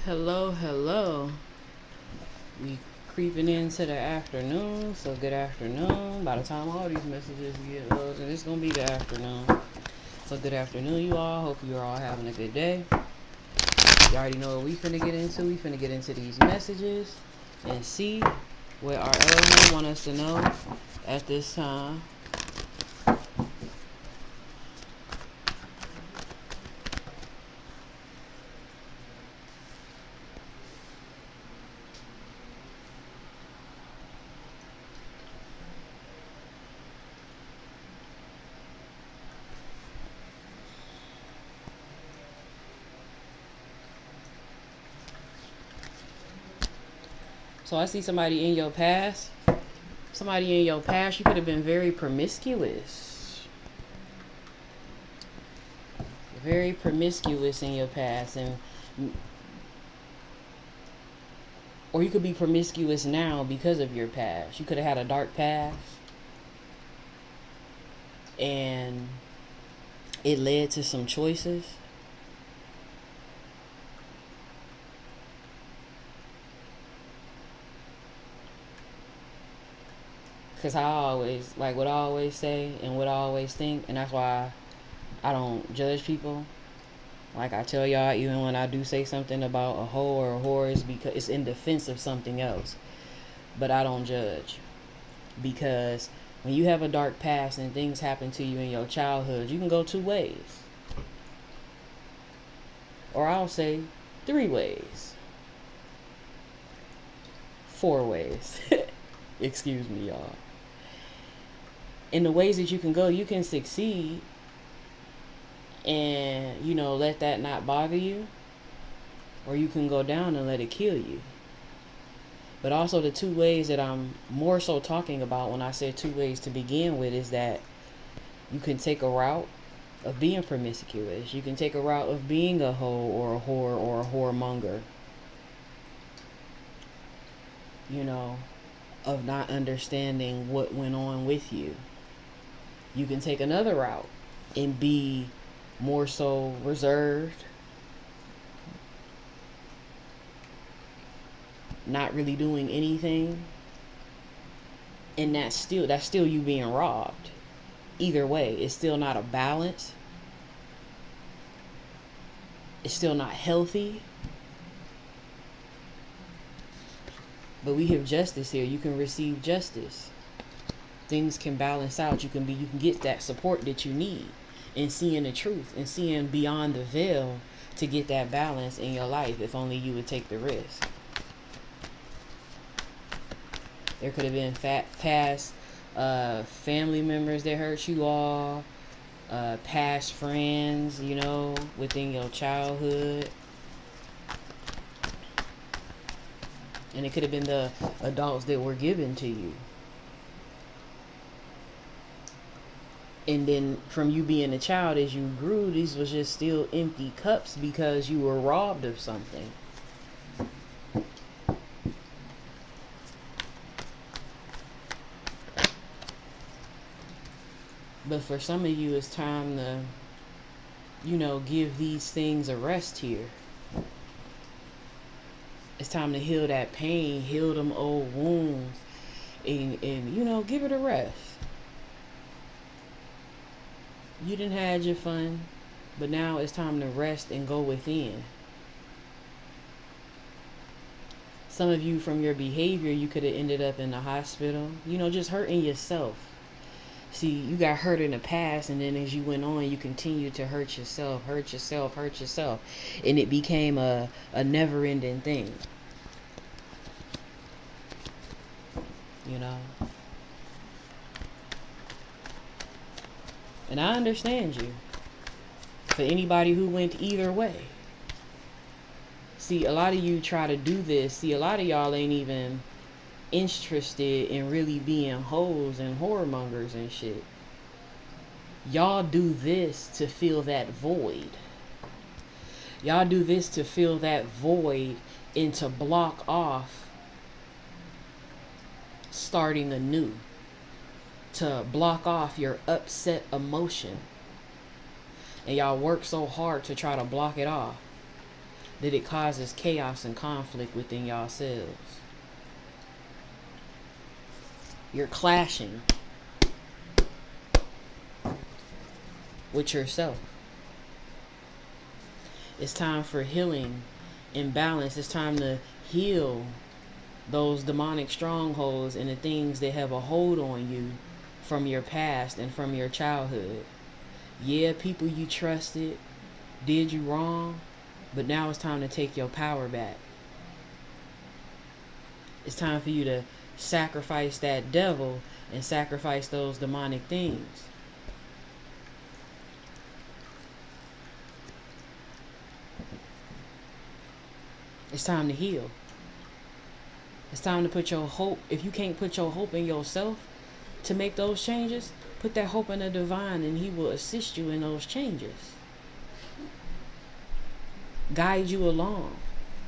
Hello, hello. We creeping into the afternoon, so good afternoon. By the time all these messages get loaded, it's gonna be the afternoon. So good afternoon, you all. Hope you're all having a good day. You already know what we finna get into. We finna get into these messages and see what our Elohim want us to know at this time. So I see somebody in your past. Somebody in your past, you could have been very promiscuous. Very promiscuous in your past, or you could be promiscuous now because of your past. You could have had a dark past, and it led to some choices. Because I always, like what I always say and what I always think, and that's why I don't judge people. Like I tell y'all, even when I do say something about a hoe or a whore, it's because it's in defense of something else. But I don't judge. Because when you have a dark past and things happen to you in your childhood, you can go two ways. Or I'll say 3 ways. 4 ways. Excuse me, y'all. In the ways that you can go, you can succeed and, let that not bother you. Or you can go down and let it kill you. But also the 2 ways that I'm more so talking about when I say 2 ways to begin with is that you can take a route of being promiscuous. You can take a route of being a hoe or a whore or a whoremonger. Of not understanding what went on with you. You can take another route and be more so reserved, not really doing anything, and that's still you being robbed. Either way, it's still not a balance. It's still not healthy. But we have justice here. You can receive justice. Things can balance out. You can get that support that you need in seeing the truth and seeing beyond the veil to get that balance in your life, if only you would take the risk. There could have been past family members that hurt you all, past friends, within your childhood. And it could have been the adults that were given to you. And then from you being a child, as you grew, these was just still empty cups because you were robbed of something. But for some of you, it's time to, give these things a rest here. It's time to heal that pain, heal them old wounds, and give it a rest. You didn't had your fun, but now it's time to rest and go within. Some of you, from your behavior, you could have ended up in the hospital, just hurting yourself. See, you got hurt in the past, and then as you went on, you continued to hurt yourself. And it became a never-ending thing. And I understand you. For anybody who went either way. See, a lot of you try to do this. See, a lot of y'all ain't even interested in really being hoes and whoremongers and shit. Y'all do this to fill that void. Y'all do this to fill that void and to block off starting anew. To block off your upset emotion. And y'all work so hard to try to block it off. that it causes chaos and conflict within yourselves. You're clashing with yourself. It's time for healing and balance. It's time to heal those demonic strongholds and the things that have a hold on you from your past and from your childhood. Yeah, people you trusted did you wrong, but now it's time to take your power back. It's time for you to sacrifice that devil and sacrifice those demonic things. It's time to heal. It's time to put your hope. If you can't put your hope in yourself to make those changes, put that hope in the divine and he will assist you in those changes. Guide you along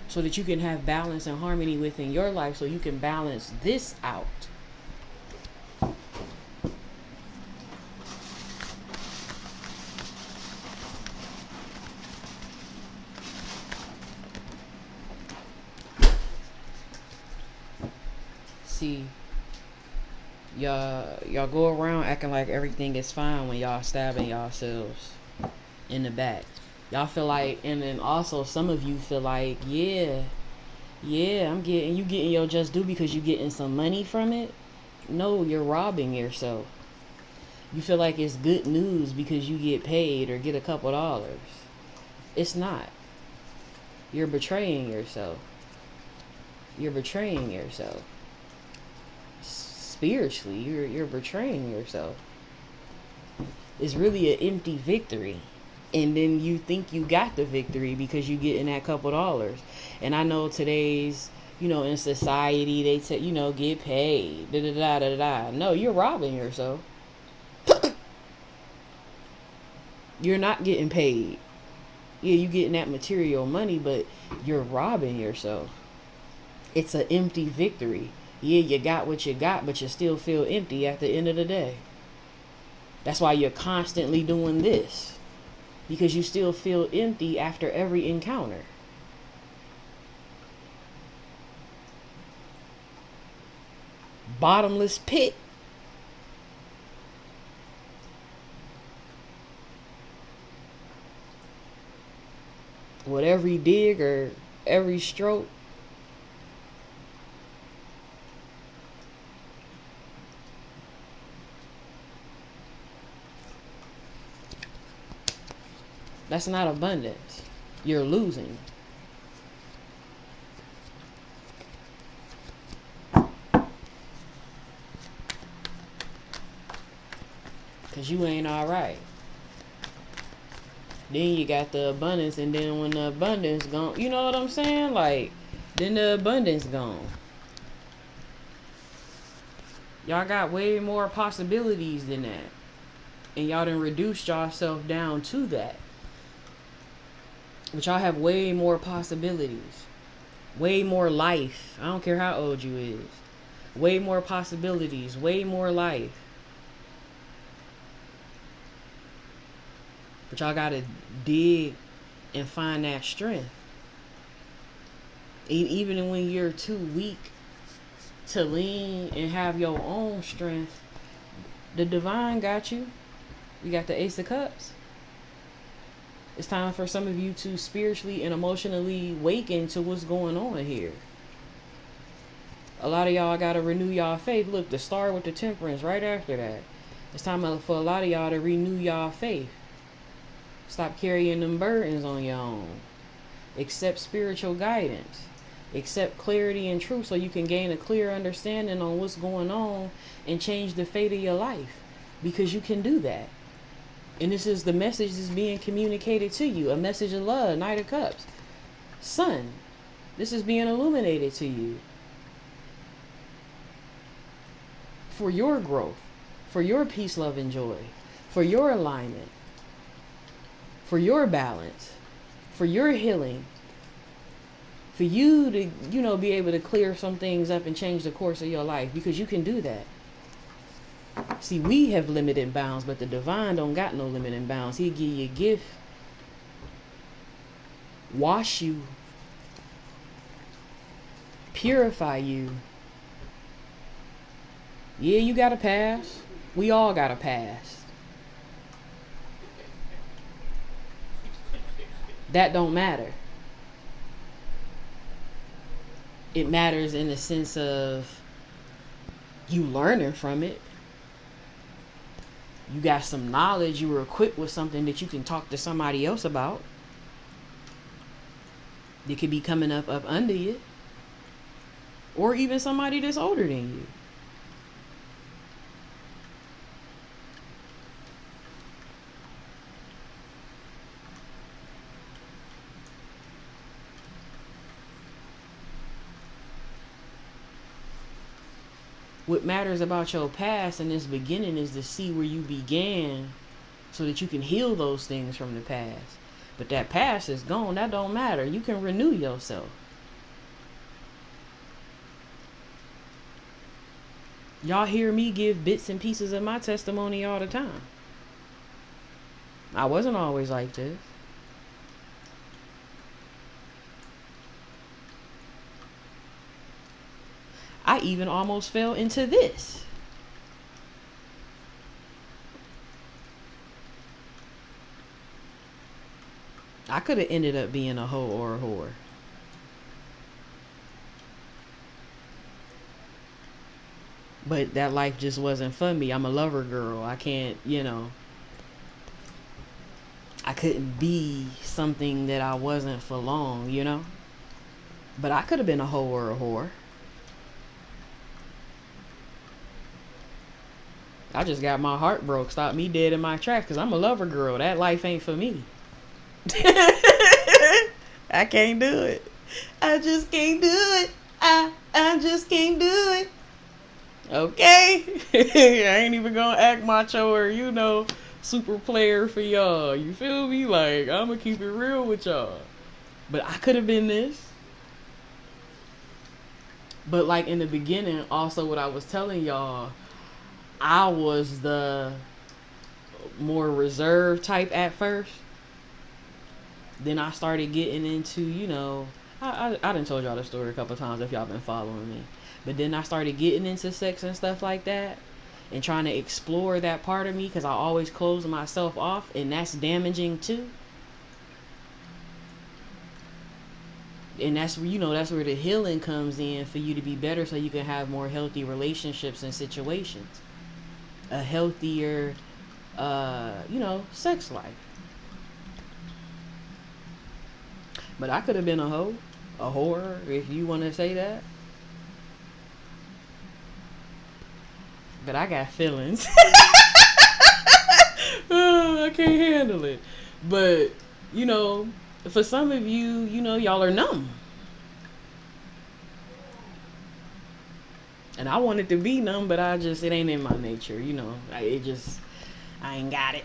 so that you can have balance and harmony within your life, so you can balance this out. See, y'all go around acting like everything is fine when y'all stabbing yourselves in the back. Y'all feel like, and then also some of you feel like, yeah, you getting your just due because you getting some money from it. No, you're robbing yourself. You feel like it's good news because you get paid or get a couple dollars. It's not. You're betraying yourself. You're betraying yourself. Spiritually, you're betraying yourself. It's really an empty victory. And then you think you got the victory because you getting that couple dollars. And I know today's, in society, they say, get paid. Da da da da da. No, you're robbing yourself. You're not getting paid. Yeah, you getting that material money, but you're robbing yourself. It's an empty victory. Yeah, you got what you got, but you still feel empty at the end of the day. That's why you're constantly doing this. Because you still feel empty after every encounter. Bottomless pit. With every dig or every stroke, that's not abundance. You're losing. Because you ain't alright. Then you got the abundance, and then when the abundance gone, you know what I'm saying? Like, then the abundance gone. Y'all got way more possibilities than that. And y'all done reduced yourself down to that. But y'all have way more possibilities. Way more life. I don't care how old you is. Way more possibilities. Way more life. But y'all gotta dig and find that strength. Even when you're too weak to lean and have your own strength, the divine got you. You got the Ace of Cups. It's time for some of you to spiritually and emotionally awaken to what's going on here. A lot of y'all got to renew y'all faith. Look, the star with the temperance right after that. It's time for a lot of y'all to renew y'all faith. Stop carrying them burdens on your own. Accept spiritual guidance. Accept clarity and truth so you can gain a clear understanding on what's going on and change the fate of your life. Because you can do that. And this is the message that's being communicated to you. A message of love, Knight of Cups. Sun, this is being illuminated to you. For your growth. For your peace, love, and joy. For your alignment. For your balance. For your healing. For you to, be able to clear some things up and change the course of your life. Because you can do that. See, we have limited bounds, but the divine don't got no limited bounds. He'll give you a gift wash you, purify you. Yeah, you got a past. We all got a past. That don't matter. It matters in the sense of you learning from it. You got some knowledge. You were equipped with something that you can talk to somebody else about. That could be coming up under you. Or even somebody that's older than you. What matters about your past in this beginning is to see where you began so that you can heal those things from the past. But that past is gone. That don't matter. You can renew yourself. Y'all hear me give bits and pieces of my testimony all the time. I wasn't always like this. I even almost fell into this. I could have ended up being a hoe or a whore. But that life just wasn't for me. I'm a lover girl. I can't, I couldn't be something that I wasn't for long, But I could have been a hoe or a whore. I just got my heart broke. Stopped me dead in my tracks because I'm a lover girl. That life ain't for me. I can't do it. I just can't do it. I just can't do it. Okay? I ain't even gonna act macho or, super player for y'all. You feel me? Like, I'm gonna keep it real with y'all. But I could have been this. But like in the beginning, also what I was telling y'all, I was the more reserved type at first. Then I started getting into, I done told y'all the story a couple times if y'all been following me. But then I started getting into sex and stuff like that and trying to explore that part of me because I always close myself off, and that's damaging too. And that's where, that's where the healing comes in for you to be better so you can have more healthy relationships and situations. A healthier, sex life. But I could have been a hoe, a whore, if you want to say that. But I got feelings. Oh, I can't handle it. But, for some of you, y'all are numb. And I wanted to be numb, but it ain't in my nature, I ain't got it.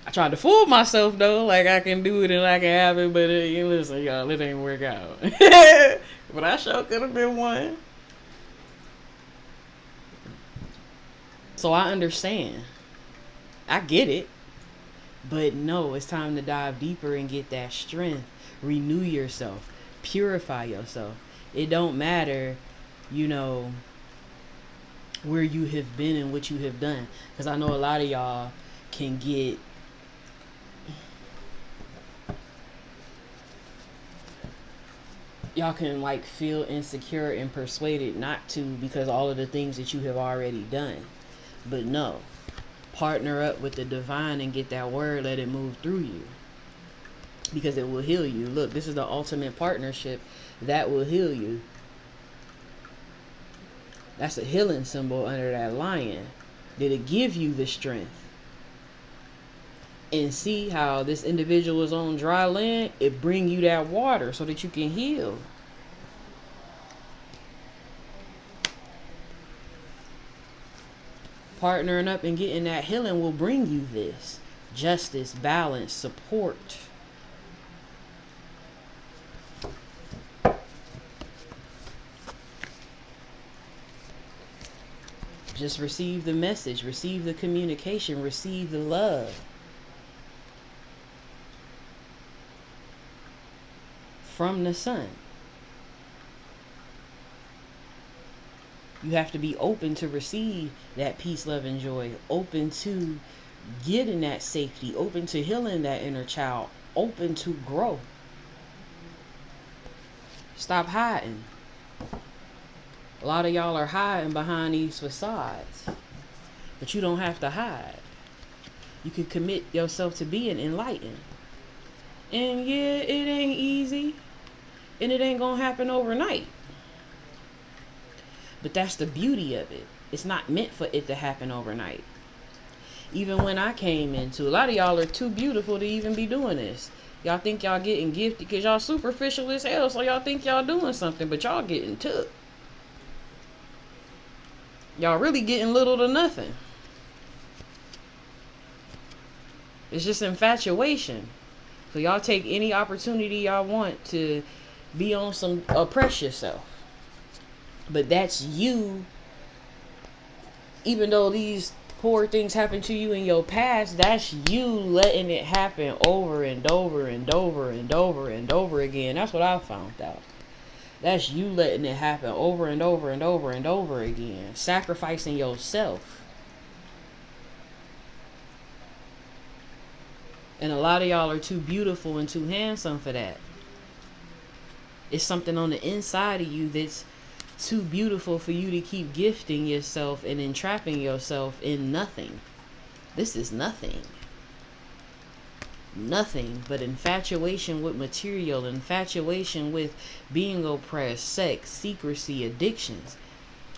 I tried to fool myself, though, like I can do it and I can have it, but listen, y'all, it ain't work out. But I sure could have been one. So I understand. I get it. But no, it's time to dive deeper and get that strength. Renew yourself. Purify yourself. It don't matter, where you have been and what you have done. Because I know a lot of y'all can get feel insecure and persuaded not to because all of the things that you have already done. But no, partner up with the divine and get that word, let it move through you because it will heal you. Look, this is the ultimate partnership that will heal you. That's a healing symbol under that lion. That'll give you the strength. And see how this individual is on dry land, it bring you that water so that you can heal. Partnering up and getting that healing will bring you this. Justice, balance, support. Just receive the message, receive the communication, receive the love. from the sun. You have to be open to receive that peace, love, and joy. Open to getting that safety. Open to healing that inner child. Open to grow. Stop hiding. A lot of y'all are hiding behind these facades. But you don't have to hide. You can commit yourself to being enlightened. And yeah, it ain't easy. And it ain't gonna happen overnight. But that's the beauty of it. It's not meant for it to happen overnight. Even when I came into, a lot of y'all are too beautiful to even be doing this. Y'all think y'all getting gifted because y'all superficial as hell, so y'all think y'all doing something, but y'all getting took. Y'all really getting little to nothing. It's just infatuation. So y'all take any opportunity y'all want to be on some, oppress yourself. But that's you. Even though these poor things happen to you in your past, that's you letting it happen over and over and over and over and over again. That's what I found out. That's you letting it happen over and over and over and over again. Sacrificing yourself. And a lot of y'all are too beautiful and too handsome for that. It's something on the inside of you that's too beautiful for you to keep gifting yourself and entrapping yourself in nothing. This is nothing. Nothing but infatuation with material, infatuation with being oppressed, sex, secrecy, addictions.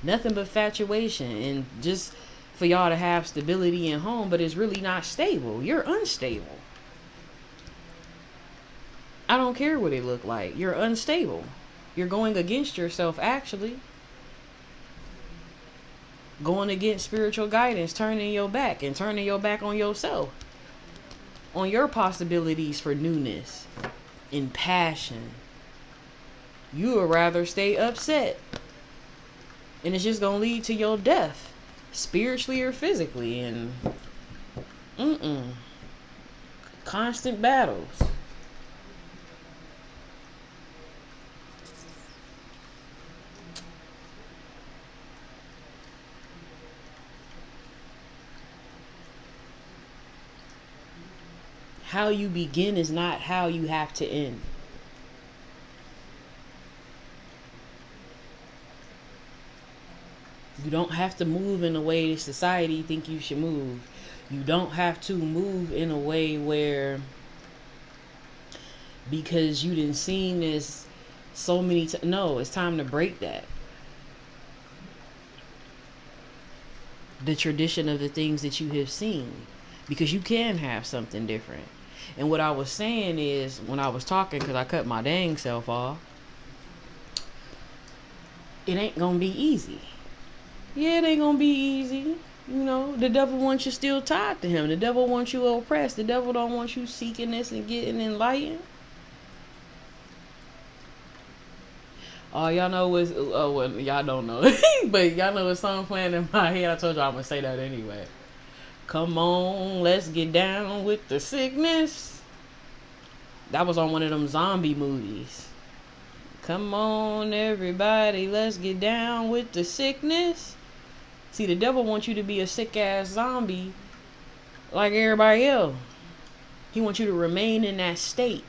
Nothing but infatuation. And just for y'all to have stability in home, but it's really not stable. You're unstable. I don't care what it look like. You're unstable. You're going against yourself, actually. Going against spiritual guidance, turning your back and turning your back on yourself. On your possibilities for newness and passion. You would rather stay upset. And it's just going to lead to your death. Spiritually or physically. And constant battles. How you begin is not how you have to end. You don't have to move in the way society think you should move. You don't have to move in a way where, because you didn't seen this so many times. No, it's time to break that. The tradition of the things that you have seen. Because you can have something different. And what I was saying is, when I was talking, because I cut my dang self off, it ain't going to be easy. Yeah, it ain't going to be easy. You know, the devil wants you still tied to him. The devil wants you oppressed. The devil don't want you seeking this and getting enlightened. Oh, y'all know what's, oh, well, y'all don't know. But y'all know what song playing in my head. I told y'all I'm going to say that anyway. Come on, let's get down with the sickness. That was on one of them zombie movies. Come on, everybody, let's get down with the sickness. See, the devil wants you to be a sick-ass zombie like everybody else. He wants you to remain in that state.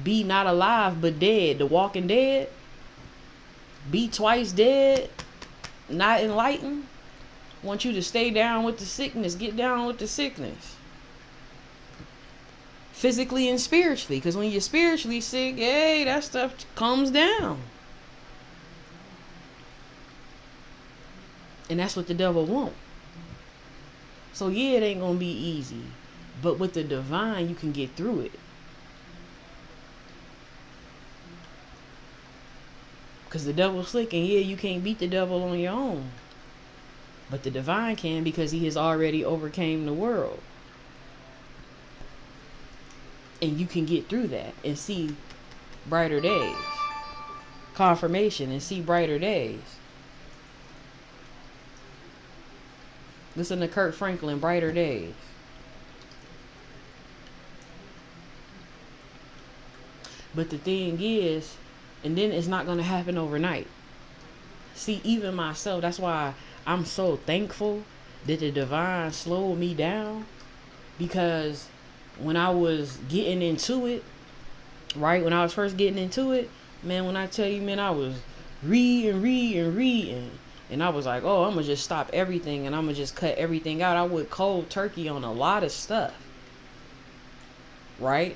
Be not alive, but dead. The Walking Dead. Be twice dead. Not enlightened. Want you to stay down with the sickness. Get down with the sickness. Physically and spiritually. Because when you're spiritually sick, hey, that stuff comes down. And that's what the devil wants. So yeah, it ain't going to be easy. But with the divine, you can get through it. Because the devil's slick, and yeah, you can't beat the devil on your own. But the divine can, because he has already overcame the world. And you can get through that and see brighter days. Confirmation and see brighter days. Listen to Kurt Franklin, Brighter Days. But the thing is, and then it's not going to happen overnight. See, even myself, that's why I'm so thankful that the divine slowed me down, because when I was getting into it, right, when I was first getting into it, man, when I tell you, man, I was reading. And I was like, oh, I'm going to just stop everything and I'm going to just cut everything out. I went cold turkey on a lot of stuff, right?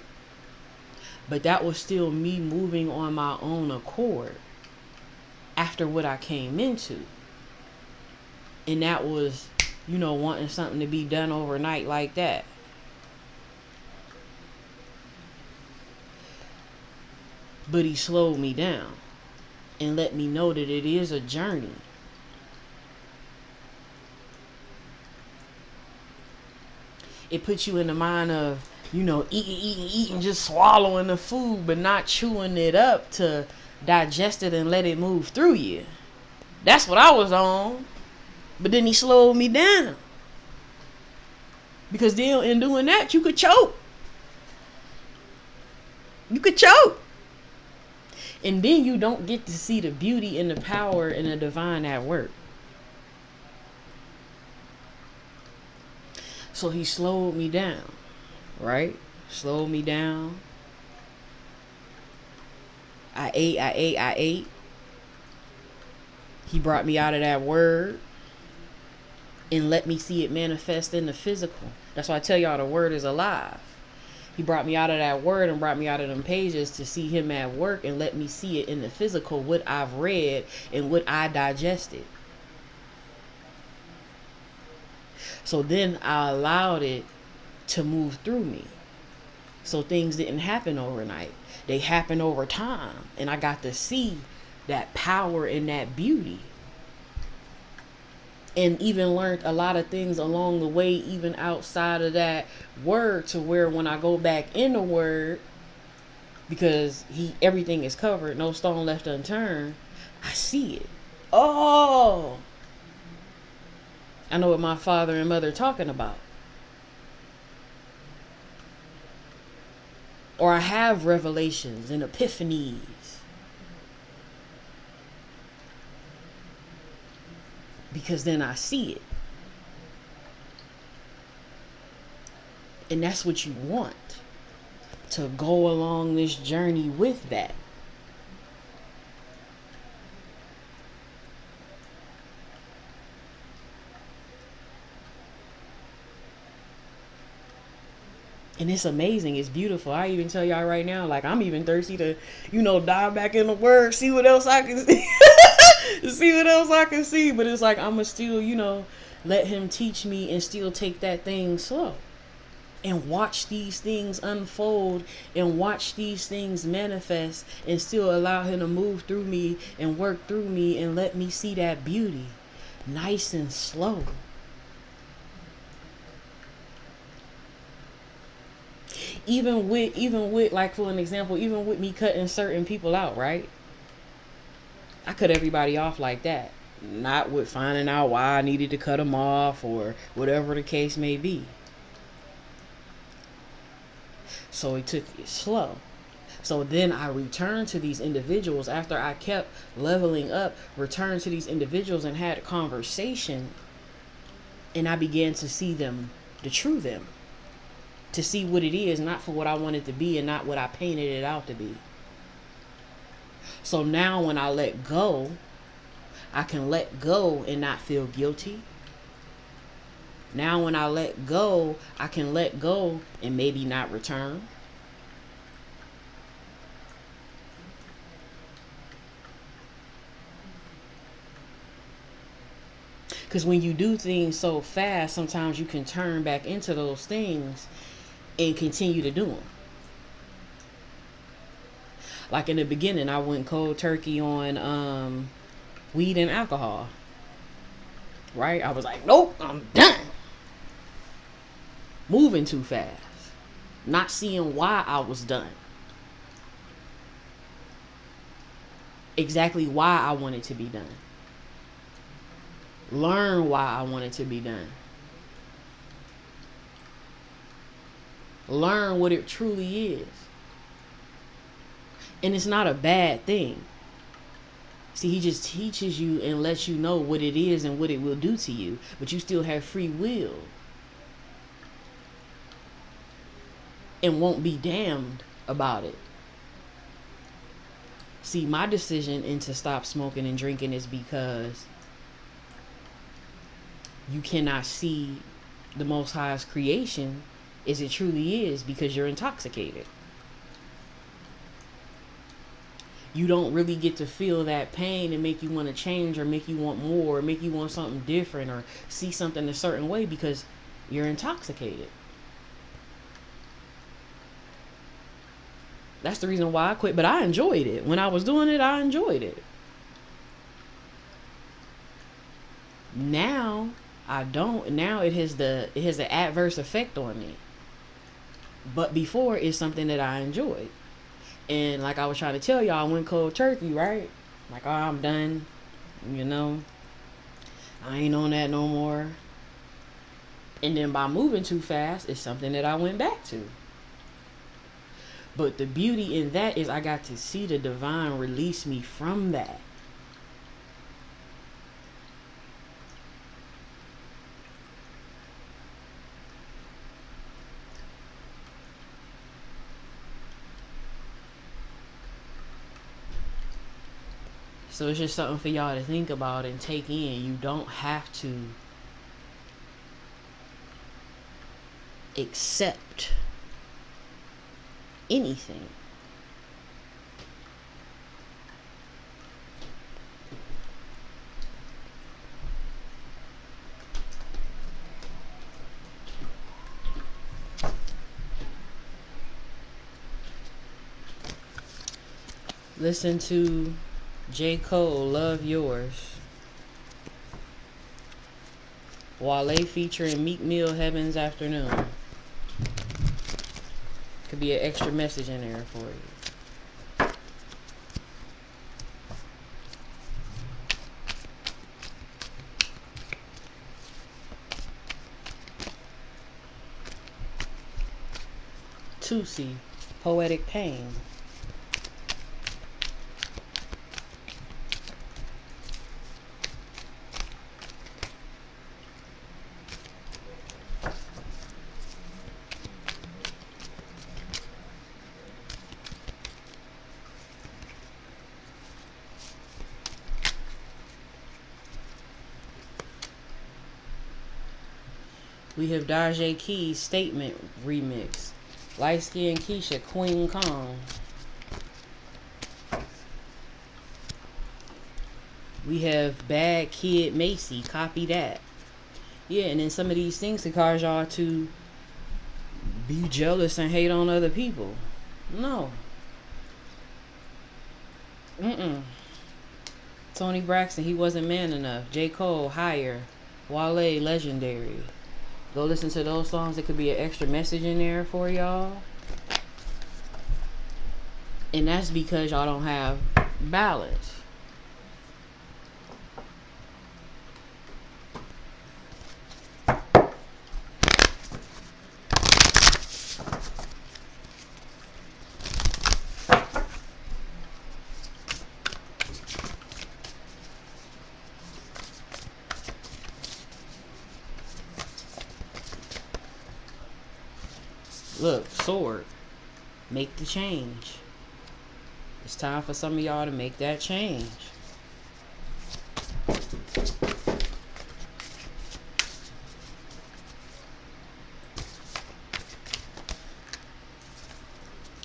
But that was still me moving on my own accord after what I came into. And that was, wanting something to be done overnight like that. But he slowed me down and let me know that it is a journey. It puts you in the mind of, eating, just swallowing the food, but not chewing it up to digest it and let it move through you. That's what I was on. But then he slowed me down. Because then in doing that, you could choke. You could choke. And then you don't get to see the beauty and the power and the divine at work. So he slowed me down, right? Slowed me down. I ate. He brought me out of that word and let me see it manifest in the physical. That's why I tell y'all the word is alive. He brought me out of that word and brought me out of them pages to see him at work and let me see it in the physical, what I've read and what I digested. So then I allowed it to move through me. So things didn't happen overnight. They happened over time. And I got to see that power and that beauty. And even learned a lot of things along the way, even outside of that word, to where when I go back in the word, because everything is covered, no stone left unturned, I see it. Oh, I know what my father and mother are talking about. Or I have revelations and epiphanies. Because then I see it. And that's what you want. To go along this journey with that. And it's amazing. It's beautiful. I even tell y'all right now, like, I'm even thirsty to, dive back in the word, see what else I can see. See what else I can see. But it's like, I'm going to still, let him teach me and still take that thing slow. And watch these things unfold and watch these things manifest and still allow him to move through me and work through me and let me see that beauty. Nice and slow. Even with, like, for an example, even with me cutting certain people out, right? I cut everybody off like that. Not with finding out why I needed to cut them off or whatever the case may be. So it took it slow. So then I returned to these individuals after I kept leveling up, returned to these individuals and had a conversation. And I began to see them, the true them. To see what it is, not for what I want it to be and not what I painted it out to be. So now when I let go, I can let go and not feel guilty. Now when I let go, I can let go and maybe not return. Because when you do things so fast, sometimes you can turn back into those things and continue to do them. Like in the beginning, I went cold turkey on weed and alcohol. Right? I was like, nope, I'm done. Moving too fast. Not seeing why I was done. Exactly why I wanted to be done. Learn why I wanted to be done. Learn what it truly is. And it's not a bad thing. See, he just teaches you and lets you know what it is and what it will do to you. But you still have free will. And won't be damned about it. See, my decision into stop smoking and drinking is because you cannot see the Most High's creation as it truly is because you're intoxicated. You don't really get to feel that pain and make you want to change or make you want more or make you want something different or see something a certain way because you're intoxicated. That's the reason why I quit, but I enjoyed it. When I was doing it, I enjoyed it. Now I don't. Now it has an adverse effect on me. But before, it's something that I enjoyed. And like I was trying to tell y'all, I went cold turkey, right? Like, oh, I'm done. You know, I ain't on that no more. And then by moving too fast, it's something that I went back to. But the beauty in that is I got to see the divine release me from that. So it's just something for y'all to think about and take in. You don't have to accept anything. Listen to J. Cole, Love Yours. Wale featuring Meek Mill, Heaven's Afternoon. Could be an extra message in there for you. Tusi, Poetic Pain. We have Dajae Key's Statement remix. Light Skin Keisha, Queen Kong. We have Bad Kid Macy, Copy That. Yeah, and then some of these things to cause y'all to be jealous and hate on other people. No. Tony Braxton, He Wasn't Man Enough. J. Cole, Higher. Wale, Legendary. Go listen to those songs. There could be an extra message in there for y'all. And that's because y'all don't have balance. Look, Sword, make the change. It's time for some of y'all to make that change.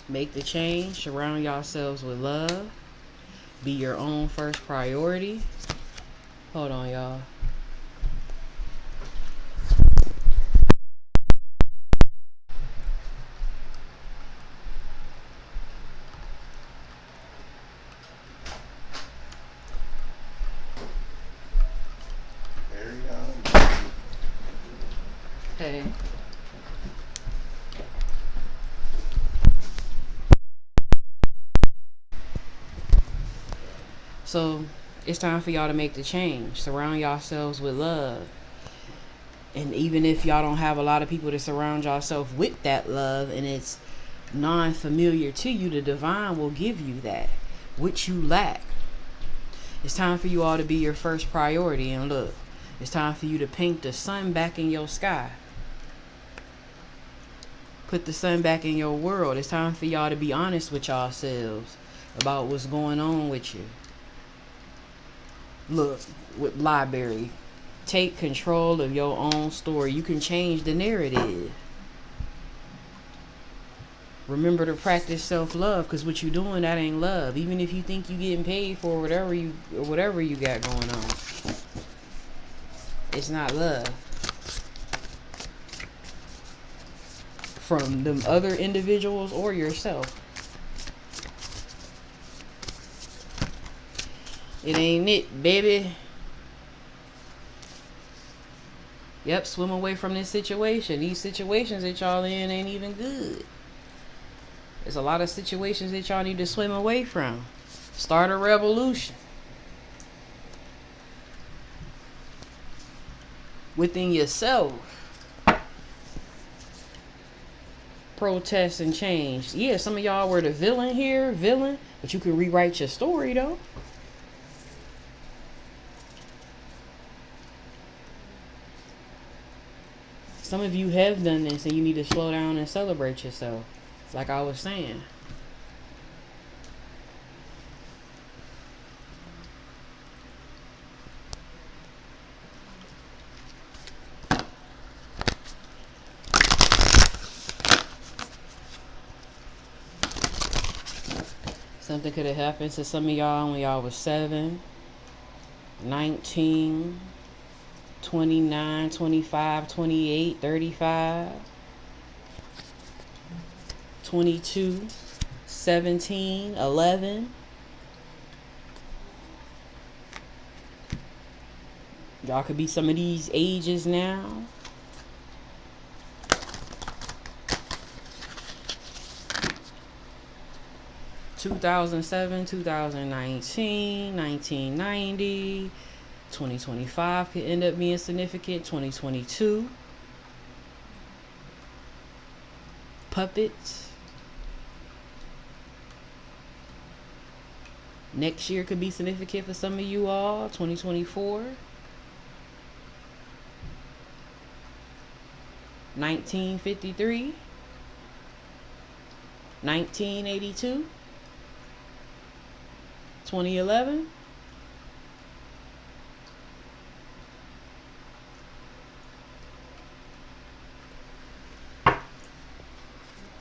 Make the change. Surround yourselves with love. Be your own first priority. Hold on, y'all. Hey. So it's time for y'all to make the change. Surround yourselves with love. And even if y'all don't have a lot of people to surround yourself with that love, and it's non-familiar to you, the divine will give you that which you lack. It's time for you all to be your first priority. And look, it's time for you to paint the sun back in your sky. Put the sun back in your world. It's time for y'all to be honest with yourselves about what's going on with you. Look, with library, take control of your own story. You can change the narrative. Remember to practice self-love, because what you're doing, that ain't love. Even if you think you're getting paid for whatever you got going on, it's not love. From them other individuals or yourself. It ain't it, baby. Yep, swim away from this situation. These situations that y'all in ain't even good. There's a lot of situations that y'all need to swim away from. Start a revolution within yourself. Protest and change. Yeah, some of y'all were the villain here, but you can rewrite your story though. Some of you have done this and you need to slow down and celebrate yourself. Like I was saying. Something could have happened to some of y'all when y'all was 7, 19, 29, 25, 28, 35, 22, 17, 11. Y'all could be some of these ages now. (2007, 2019, 1990, 2025 could end up being significant. 2022. Puppets. Next year could be significant for some of you all. 2024. 1953. 1982. 2011.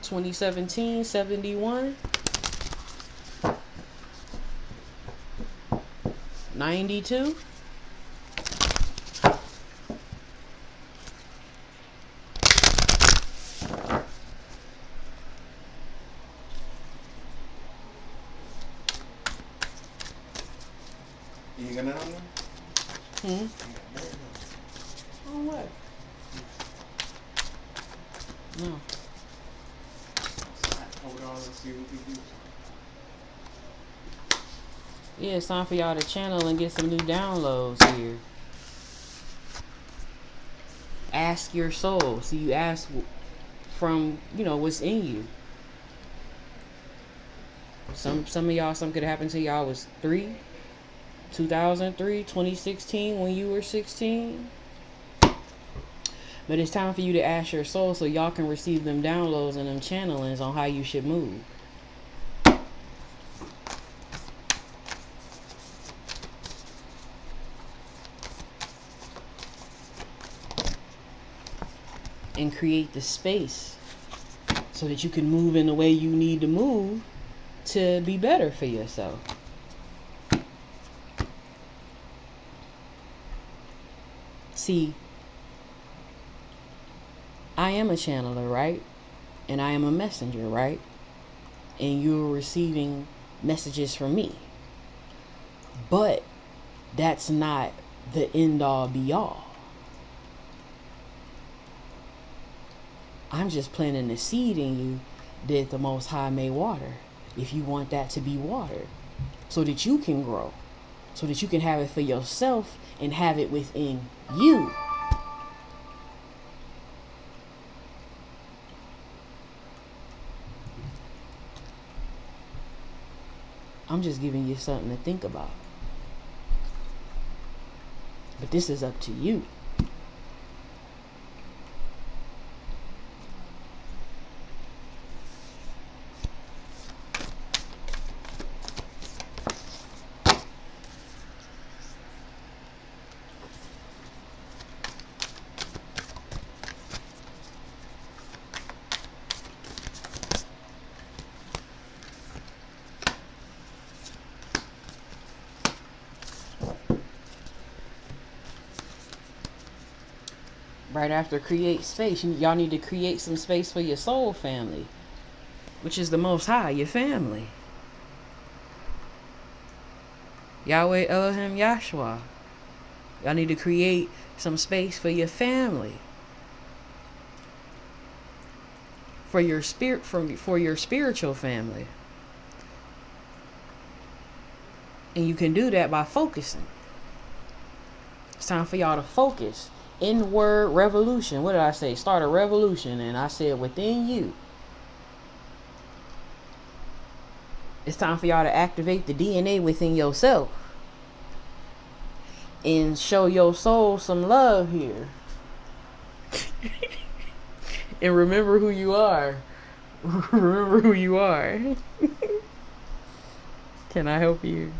2017, 71. 92. You ain't got none on there? On what? No. Hold on, let's see what we do. Yeah, it's time for y'all to channel and get some new downloads here. Ask your soul. See, you ask from, what's in you. Some of y'all, something could happen to y'all was 2003, 2016, when you were 16. But it's time for you to ask your soul so y'all can receive them downloads and them channelings on how you should move. And create the space so that you can move in the way you need to move to be better for yourself. See, I am a channeler, right? And I am a messenger, right? And you're receiving messages from me. But that's not the end all be all. I'm just planting a seed in you that the Most High may water, if you want that to be watered, so that you can grow, so that you can have it for yourself and have it within you. I'm just giving you something to think about. But this is up to you. Right after create space, y'all need to create some space for your soul family, which is the Most High, your family. Yahweh Elohim Yahshua. Y'all need to create some space for your family, for your spirit, for your spiritual family. And you can do that by focusing. It's time for y'all to focus. Inward revolution. What did I say? Start a revolution. And I said within you. It's time for y'all to activate the DNA within yourself. And show your soul some love here. And remember who you are. Remember who you are. Can I help you?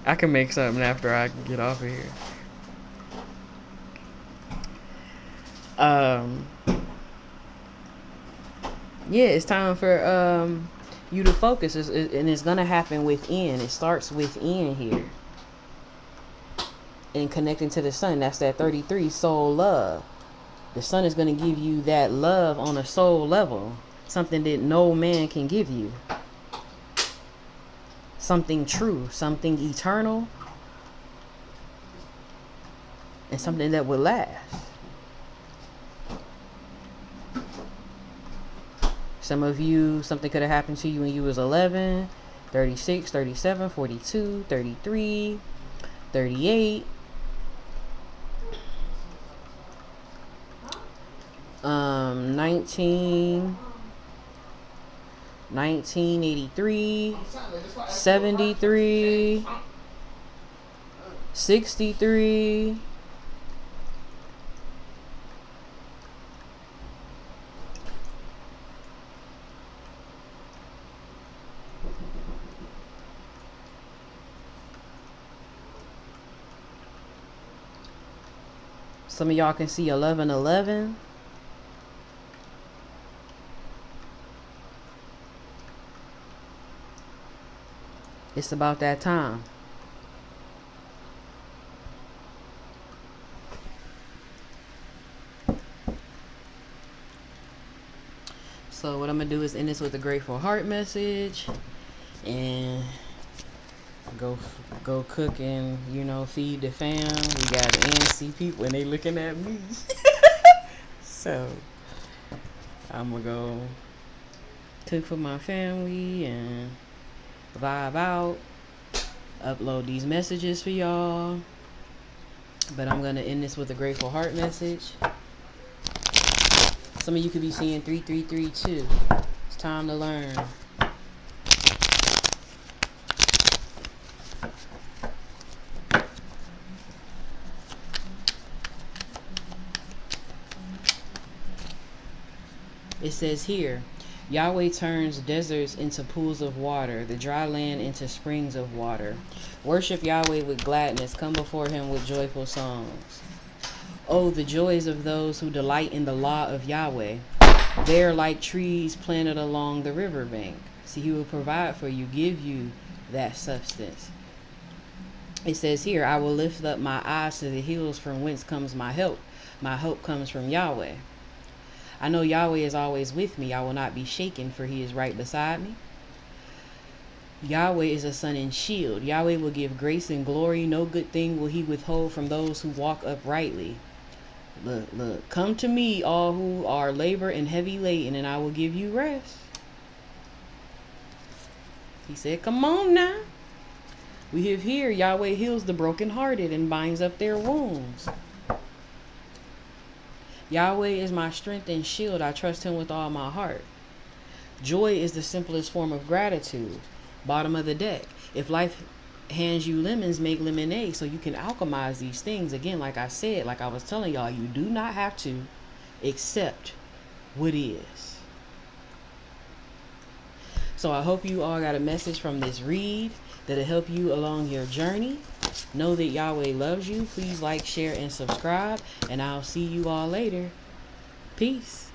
I can make something after I get off of here. Yeah, it's time for you to focus, and it's gonna happen within. It starts within here, and connecting to the sun. That's that 33 soul love. The sun is gonna give you that love on a soul level, something that no man can give you. Something true, something eternal, and something that will last. Some of you, something could have happened to you when you was 11, 36, 37, 42, 33, 38. 1983, 73, 63. Some of y'all can see 1111. It's about that time. So what I'm going to do is end this with a grateful heart message. And go cook and, feed the fam. We got ANC people and they looking at me. So I'm going to go cook for my family and vibe out, upload these messages for y'all. But I'm gonna end this with a grateful heart message. Some of you could be seeing 3332. It's time to learn. It says here, Yahweh turns deserts into pools of water, the dry land into springs of water. Worship Yahweh with gladness. Come before him with joyful songs. Oh, the joys of those who delight in the law of Yahweh. They are like trees planted along the riverbank. See, he will provide for you, give you that substance. It says here, I will lift up my eyes to the hills from whence comes my help. My help comes from Yahweh. I know Yahweh is always with me. I will not be shaken, for he is right beside me. Yahweh is a sun and shield. Yahweh will give grace and glory. No good thing will he withhold from those who walk uprightly. Look. Come to me, all who are labor and heavy laden, and I will give you rest. He said, come on now. We have here, Yahweh heals the brokenhearted and binds up their wounds. Yahweh is my strength and shield. I trust him with all my heart. Joy is the simplest form of gratitude. Bottom of the deck. If life hands you lemons, make lemonade. So you can alchemize these things. Again, like I said, like I was telling y'all, you do not have to accept what is. So I hope you all got a message from this read that'll help you along your journey. Know that Yahweh loves you. Please like, share, and subscribe. And I'll see you all later. Peace.